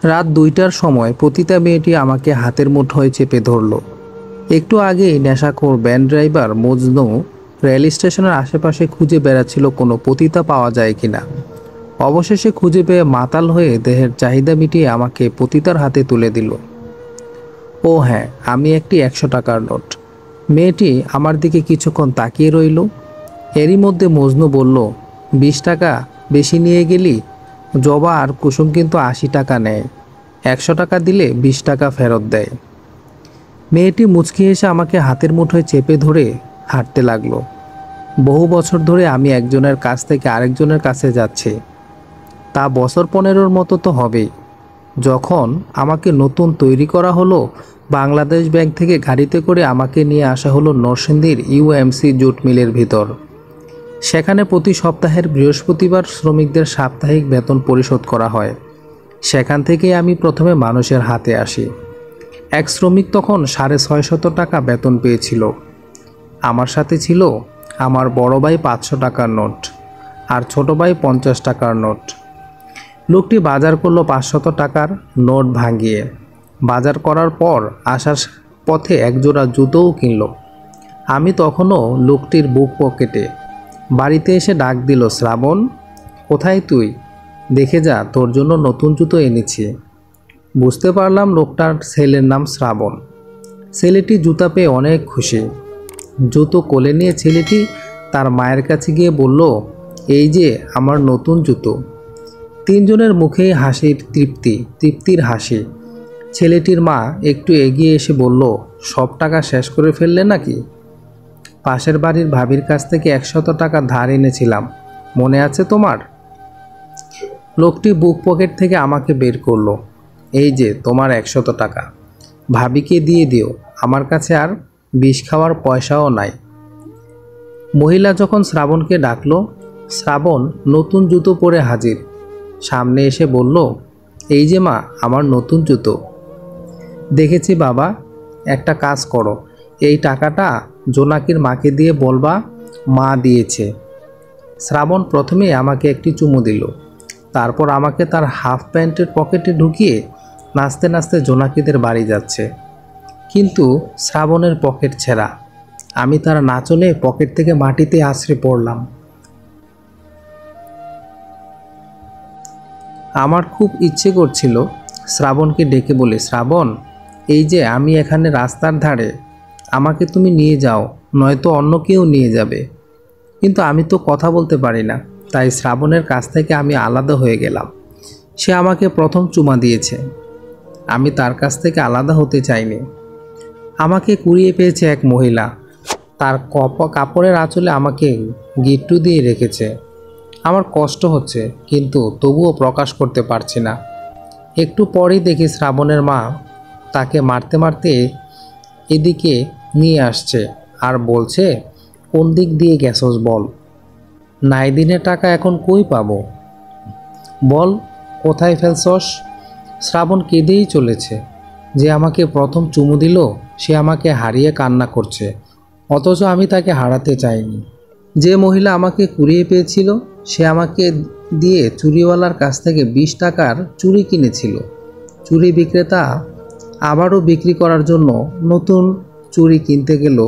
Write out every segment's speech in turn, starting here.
রাত 2টার সময় পতিতা মেয়েটি আমাকে হাতের মুঠোয় চেপে ধরল। একটু আগেই নেশাখোর ভ্যান ড্রাইভার মজনু রেল স্টেশনের আশেপাশে খুঁজে বেড়াচ্ছিল কোনো পতিতা পাওয়া যায় কিনা। অবশেষে খুঁজে পেয়ে মাতাল হয়ে দেহের চাহিদা মিটিয়ে আমাকে পতিতার হাতে তুলে দিল। ও হ্যাঁ, আমি একটি 100 টাকার নোট। মেয়েটি আমার দিকে কিছুক্ষণ তাকিয়ে রইল। এরই মধ্যে মজনু বলল, 20 টাকা বেশি নিয়ে গেলি? জবা আর কুসুম কিন্তু 80 টাকা নেয়, 100 টাকা দিলে 20 টাকা ফেরত দেয়। মেয়েটি মুচকি এসে আমাকে হাতের মুঠোয় চেপে ধরে হাঁটতে লাগলো। বহু বছর ধরে আমি একজনের কাছ থেকে আরেকজনের কাছে যাচ্ছি, তা বছর 15-র মতো তো হবেই। যখন আমাকে নতুন তৈরি করা হলো, বাংলাদেশ ব্যাংক থেকে গাড়িতে করে আমাকে নিয়ে আসা হলো নরসিংদীর ইউএমসি জুট মিলের ভিতর। সেখানে প্রতি সপ্তাহের বৃহস্পতিবার শ্রমিকদের সাপ্তাহিক বেতন পরিশোধ করা হয়। সেখান থেকেই আমি প্রথমে মানুষের হাতে আসি। এক শ্রমিক তখন 650 টাকা বেতন পেয়েছিল। আমার সাথে ছিল আমার বড় ভাই 500 টাকার নোট আর ছোট ভাই 50 টাকার নোট। লোকটি বাজার করলো 500 টাকার নোট ভাঙিয়ে। বাজার করার পর আসার পথে একজোড়া জুতোও কিনল। আমি তখনও লোকটির বুক পকেটে। বাড়িতে এসে ডাক দিল, শ্রাবণ, কোথায় তুই? দেখে যা, তোর জন্য নতুন জুতো এনেছি। বুঝতে পারলাম লোকটার ছেলের নাম শ্রাবণ। ছেলেটি জুতা পেয়ে অনেক খুশি। জুতো কোলে নিয়ে ছেলেটি তার মায়ের কাছে গিয়ে বলল, এই যে আমার নতুন জুতো। তিনজনের মুখেই হাসির তৃপ্তির হাসি। ছেলেটির মা একটু এগিয়ে এসে বলল, সব টাকা শেষ করে ফেললে নাকি? পাশের বাড়ির ভাবির কাছ থেকে 100 টাকা ধার এনেছিলাম, মনে আছে তোমার? লোকটি বুক পকেট থেকে আমাকে বের করলো। এই যে তোমার 100 টাকা, ভাবিকে দিয়ে দিও, আমার কাছে আর বিষ খাওয়ার পয়সাও নাই। মহিলা যখন শ্রাবণকে ডাকলো, শ্রাবণ নতুন জুতো পরে হাজির। সামনে এসে বলল, এই যে মা, আমার নতুন জুতো। দেখেছি বাবা, একটা কাজ করো, এই টাকাটা জোনাকির মাকে দিয়ে বলবা মা দিয়েছে। শ্রাবণ প্রথমে আমাকে একটি চুমু দিল, তারপর আমাকে তার হাফ প্যান্টের পকেটে ঢুকিয়ে নাচতে নাচতে জোনাকিদের বাড়ি যাচ্ছে। কিন্তু শ্রাবণের পকেট ছেঁড়া। আমি তার নাচলে পকেট থেকে মাটিতে আছড়ে পড়লাম। আমার খুব ইচ্ছে করছিল শ্রাবণকে ডেকে বলে, শ্রাবণ, এই যে আমি এখানে রাস্তার ধারে, আমাকে তুমি নিয়ে যাও, নয়তো অন্য কেউ নিয়ে যাবে। কিন্তু আমি তো কথা বলতে পারি না, তাই শ্রাবণের কাছ থেকে আমি আলাদা হয়ে গেলাম। সে আমাকে প্রথম চুমা দিয়েছে, আমি তার কাছ থেকে আলাদা হতে চাইনি। আমাকে কুড়িয়ে পেয়েছে এক মহিলা, তার কাপড়ের আঁচলে আমাকে গিট্টু দিয়ে রেখেছে। আমার কষ্ট হচ্ছে, কিন্তু তবুও প্রকাশ করতে পারছি না। একটু পরেই দেখি শ্রাবণের মা তাকে মারতে মারতে এদিকে নিয়ে আসছে আর বলছে, কোন দিক দিয়ে গেছস বল, নাই দিনের টাকা এখন কই পাবো, বল কোথায় ফেলছস? শ্রাবণ কেঁদেই চলেছে। যে আমাকে প্রথম চুমু দিল সে আমাকে হারিয়ে কান্না করছে, অথচ আমি তাকে হারাতে চাইনি। যে মহিলা আমাকে কুড়িয়ে পেয়েছিল সে আমাকে দিয়ে চুরিওয়ালার কাছ থেকে 20 টাকার চুড়ি কিনেছিল। চুড়ি বিক্রেতা আবারও বিক্রি করার জন্য নতুন চুড়ি কিনতে গেল,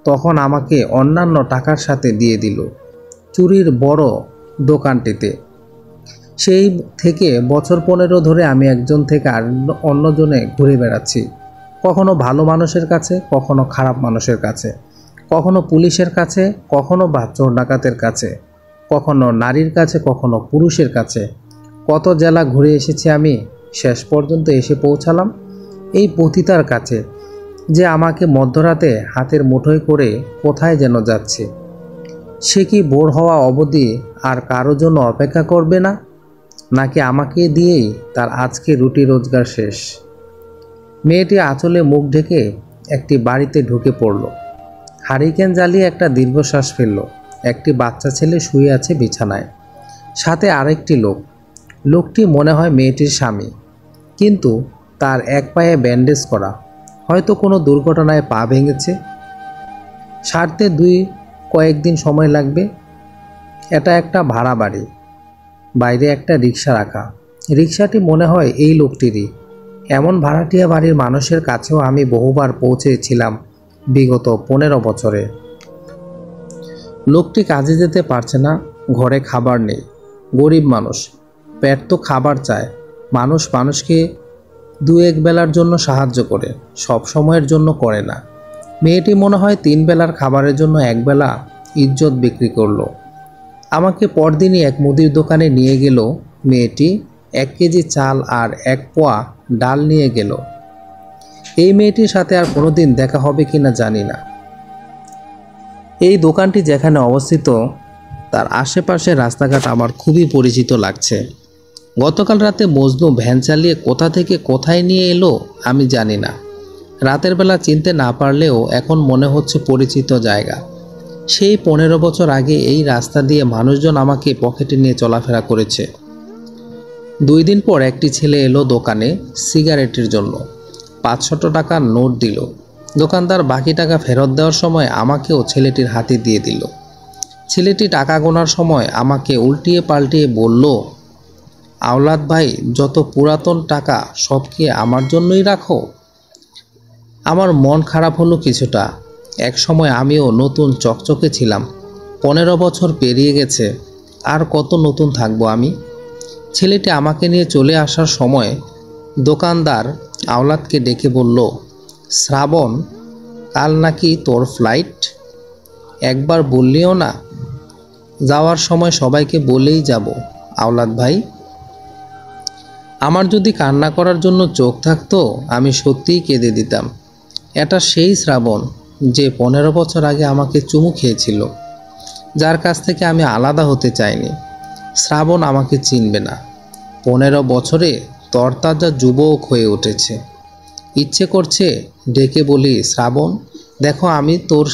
তখন আমাকে অন্যান্য টাকার সাথে দিয়ে দিল চুরির বড় দোকানটিতে। সেই থেকে বছর 15 ধরে আমি একজন থেকে অন্যজনে ঘুরে বেড়াচ্ছি, কখনো ভালো মানুষের কাছে, কখনো খারাপ মানুষের কাছে, কখনো পুলিশের কাছে, কখনো বা চোর ডাকাতের কাছে, কখনো নারীর কাছে, কখনো পুরুষের কাছে। কত জেলা ঘুরে এসেছি আমি, শেষ পর্যন্ত এসে পৌঁছালাম এই পতিতার কাছে, যে আমাকে মধ্যরাতে হাতের মুঠোয় করে কোথায় যেন যাচ্ছে। সে কি বোর হওয়া অবধি আর কারো জন্য অপেক্ষা করবে না, নাকি আমাকে দিয়েই তার আজকে রুটি রোজগার শেষ? মেয়েটি আঁচলে মুখ ঢেকে একটি বাড়িতে ঢুকে পড়ল। হারিকেন জ্বালিয়ে একটা দীর্ঘশ্বাস ফেলল। একটি বাচ্চা ছেলে শুয়ে আছে বিছানায়, সাথে আরেকটি লোক। লোকটি মনে হয় মেয়েটির স্বামী, কিন্তু তার এক পায়ে ব্যান্ডেজ করা, হয়তো কোনো দুর্ঘটনায় পা ভেঙেছে। সারতে কয়েকদিন সময় লাগবে। এটা একটা ভাড়া বাড়ি, বাইরে একটা রিক্সা রাখা, রিকশাটি মনে হয় এই লোকটিরই। এমন ভাড়াটিয়া বাড়ির মানুষের কাছেও আমি বহুবার পৌঁছেছিলাম বিগত 15 বছরে। লোকটি কাজে যেতে পারছে না, ঘরে খাবার নেই। গরিব মানুষ, পেট তো খাবার চায়। মানুষ মানুষকে দু এক বেলার জন্য সাহায্য করে, সব সময়ের জন্য করে না। মেয়েটি মনে হয় 3 বেলার খাবারের জন্য এক বেলা ইজ্জত বিক্রি করলো। আমাকে পরদিনই এক মুদির দোকানে নিয়ে গেল মেয়েটি। 1 কেজি চাল আর 1 পোয়া ডাল নিয়ে গেল। এই মেয়েটির সাথে আর কোনোদিন দেখা হবে কিনা জানি না। এই দোকানটি যেখানে অবস্থিত তার আশেপাশে রাস্তাঘাট আমার খুবই পরিচিত লাগছে। গতকাল রাতে মজনু ভ্যান চালিয়ে কোথা থেকে কোথায় নিয়ে এলো আমি জানি না। রাতের বেলা চিনতে না পারলেও এখন মনে হচ্ছে পরিচিত জায়গা। সেই 15 বছর আগে এই রাস্তা দিয়ে মানুষজন আমাকে পকেটে নিয়ে চলাফেরা করেছে। 2 দিন পর একটি ছেলে এলো দোকানে সিগারেটের জন্য। 500 টাকার নোট দিল। দোকানদার বাকি টাকা ফেরত দেওয়ার সময় আমাকেও ছেলেটির হাতে দিয়ে দিল। ছেলেটি টাকা গোনার সময় আমাকে উল্টিয়ে পাল্টিয়ে বলল, আওলাদ ভাই, যত পুরাতন টাকা সব কি আমার জন্যই রাখো? আমার মন খারাপ হলো কিছুটা। এক সময় আমিও নতুন চকচকে ছিলাম। 15 বছর পেরিয়ে গেছে, আর কত নতুন থাকবো আমি। ছেলেটি আমাকে নিয়ে চলে আসার সময় দোকানদার আওলাদকে ডেকে বলল, শ্রাবণ, কাল নাকি তোর ফ্লাইট? একবার বললিও না? যাওয়ার সময় সবাইকে বলেই যাব আওলাদ ভাই। আমার যদি কান্না করার জন্য চোখ থাকতো আমি সত্যিই কেঁদে দিতাম। এটা সেই শ্রাবণ যে 15 বছর আগে আমাকে চুমু খেয়েছিল, যার কাছ থেকে আমি আলাদা হতে চাইনি। শ্রাবণ আমাকে চিনবে না। 15 বছরে তরতাজা যুবক হয়ে উঠেছে। ইচ্ছে করছে ডেকে বলি, শ্রাবণ, দেখো আমি তোর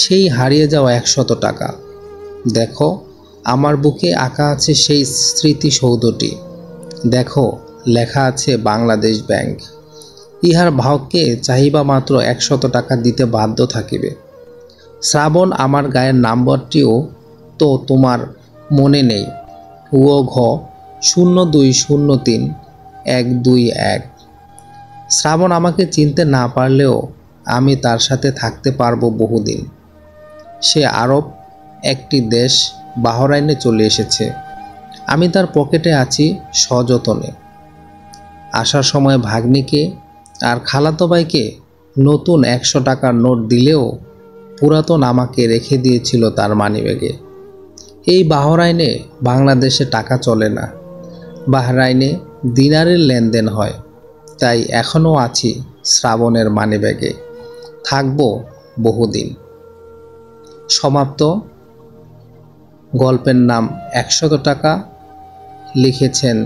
সেই হারিয়ে যাওয়া 100 টাকা। দেখো আমার বুকে আঁকা আছে সেই স্মৃতিসৌধটি। দেখো লেখা আছে বাংলাদেশ ব্যাংক। ইহার ভাগ্যে চাহিবা মাত্র 100 টাকা দিতে বাধ্য থাকিবে। শ্রাবণ, আমার গায়ের নাম্বারটিও তো তোমার মনে নেই। ও ঘ 0203 121। শ্রাবণ আমাকে চিনতে না পারলেও আমি তার সাথে থাকতে পারবো বহুদিন। সে আরব একটি দেশ বাহরাইনে চলে এসেছে। আমি তার পকেটে আছি সযতনে। আসার সময় ভাগ্নিকে আর খালাতো ভাইকে নতুন 100 টাকার নোট দিলেও পুরাতন আমাকে রেখে দিয়েছিল তার মানিব্যাগে। এই বাহরাইনে বাংলাদেশে টাকা চলে না, বাহরাইনে দিনারের লেনদেন হয়। তাই এখনও আছি শ্রাবণের মানিব্যাগে, থাকবো বহুদিন। সমাপ্ত। গল্পের নাম 100 টাকা। লিখেছেন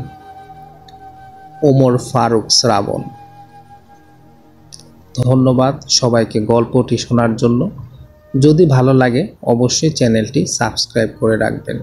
ওমর ফারুক শ্রাবণ। ধন্যবাদ সবাইকে গল্পটি শোনার জন্য। যদি ভালো লাগে অবশ্যই চ্যানেলটি সাবস্ক্রাইব করে রাখবেন।